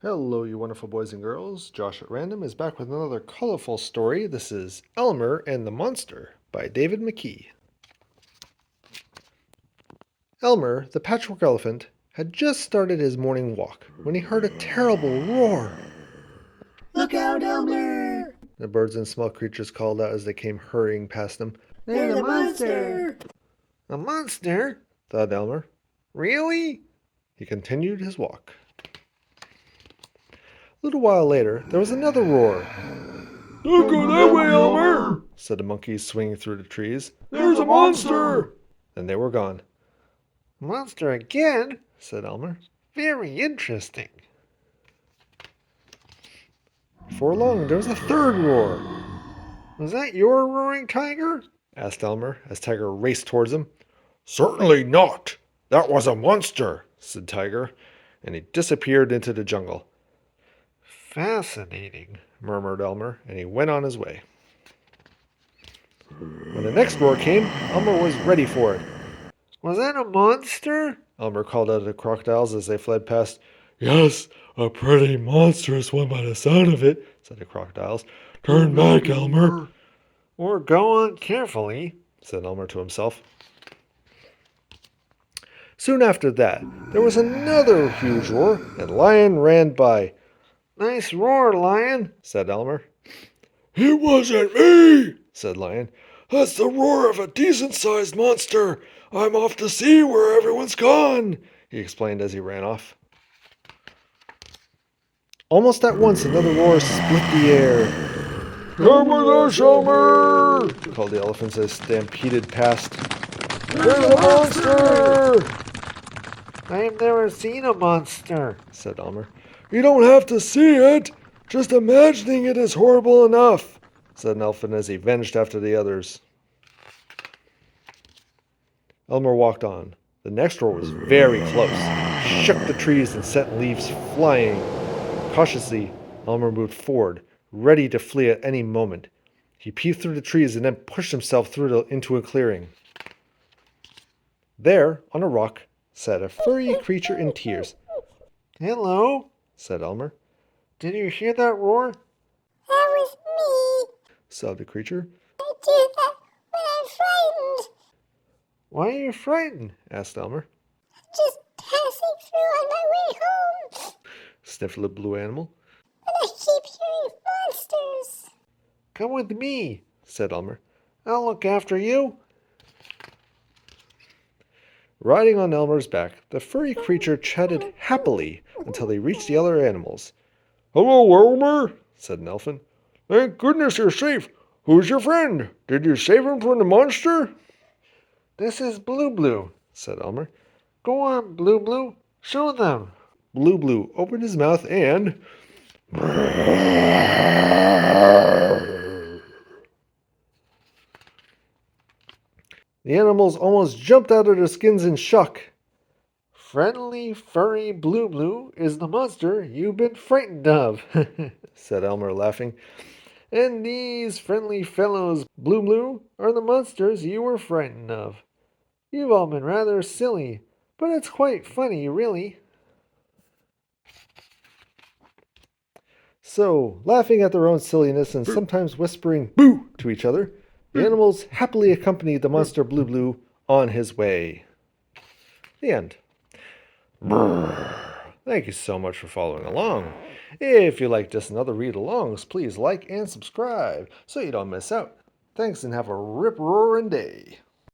Hello, you wonderful boys and girls. Josh at Random is back with another colorful story. This is Elmer and the Monster by David McKee. Elmer, the patchwork elephant, had just started his morning walk when he heard a terrible roar. Look out, Elmer! The birds and small creatures called out as they came hurrying past him. There's a monster! A monster? Thought Elmer. Really? He continued his walk. A little while later, there was another roar. Don't go that way, Elmer! Said the monkeys, swinging through the trees. There's a monster! Then they were gone. Monster again? Said Elmer. Very interesting. Before long, there was a third roar. Was that your roaring, Tiger? Asked Elmer as Tiger raced towards him. Certainly not. That was a monster, said Tiger, and he disappeared into the jungle. Fascinating, murmured Elmer, and he went on his way. When the next roar came, Elmer was ready for it. Was that a monster? Elmer called out at the crocodiles as they fled past. Yes, a pretty monstrous one by the sound of it, said the crocodiles. Turn back, Elmer. Or go on carefully, said Elmer to himself. Soon after that, there was another huge roar, and Lion ran by. Nice roar, Lion, said Elmer. It wasn't me, said Lion. That's the roar of a decent-sized monster. I'm off to see where everyone's gone, he explained as he ran off. Almost at once, another roar split the air. Come with us, Elmer, called the elephants as they stampeded past. There's a monster! I've never seen a monster, said Elmer. You don't have to see it. Just imagining it is horrible enough, said an elephant as he vanished after the others. Elmer walked on. The next roar was very close. It shook the trees and sent leaves flying. Cautiously, Elmer moved forward, ready to flee at any moment. He peeped through the trees and then pushed himself into a clearing. There, on a rock, sat a furry creature in tears. Hello, said Elmer. Did you hear that roar? That was me. Sobbed the creature. I do that when I'm frightened. Why are you frightened? Asked Elmer. Just passing through on my way home. Sniffed the blue animal. But I keep hearing monsters. Come with me, said Elmer. I'll look after you. Riding on Elmer's back, the furry creature chatted happily until they reached the other animals. Hello, Elmer, said an elephant. Thank goodness you're safe. Who's your friend? Did you save him from the monster? This is Blue Blue, said Elmer. Go on, Blue Blue. Show them. Blue Blue opened his mouth and... The animals almost jumped out of their skins in shock. Friendly, furry Blue Blue is the monster you've been frightened of, said Elmer, laughing. And these friendly fellows, Blue Blue, are the monsters you were frightened of. You've all been rather silly, but it's quite funny, really. So, laughing at their own silliness and sometimes whispering boo to each other, the animals happily accompanied the monster Blue Blue on his way. The end. Thank you so much for following along. If you like this and other read-alongs, please like and subscribe so you don't miss out. Thanks and have a rip-roaring day.